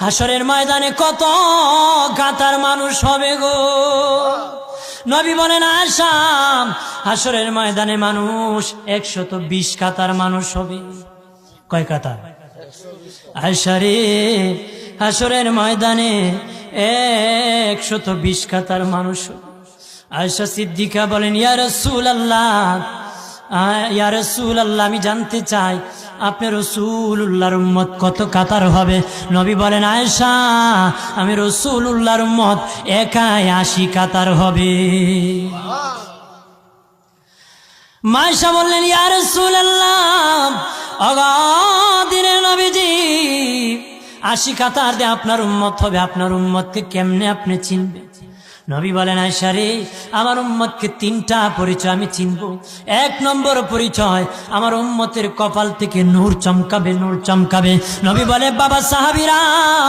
হাসরের ময়দানে কত কাতার মানুষ হবে গো। নবী বলেন আয়েশা, হাসরের ময়দানে মানুষ 120 কাতার মানুষ হবে। কয় কাতার? আয়েশা রে, হাসরের ময়দানে 120 কাতার মানুষ হবে। আয়েশা সিদ্দিকা বলেন ইয়া রাসূলুল্লাহ, ইয়া রাসূলুল্লাহ, আমি জানতে চাই আপনি রাসূলুল্লাহর উম্মত কত কাতার হবে? নবী বলেন আয়েশা, আমি রাসূলুল্লাহর উম্মত একাই 80 কাতার হবে। আয়েশা বললেন ইয়া রাসূলুল্লাহ, দিনের নবীজি 80 কাতার দিয়ে আপনার উম্মত হবে, আপনার উম্মতকে কেমনে আপনি চিনবেন? নবী বলেন আয়েশা রে, আমার উম্মতকে 3টা পরিচয় আমি চিনব। 1 নম্বর পরিচয়, আমার উম্মতের কপাল থেকে নূর চমকাবে, নূর চমকাবে। নবী বলে বাবা সাহাবীরা,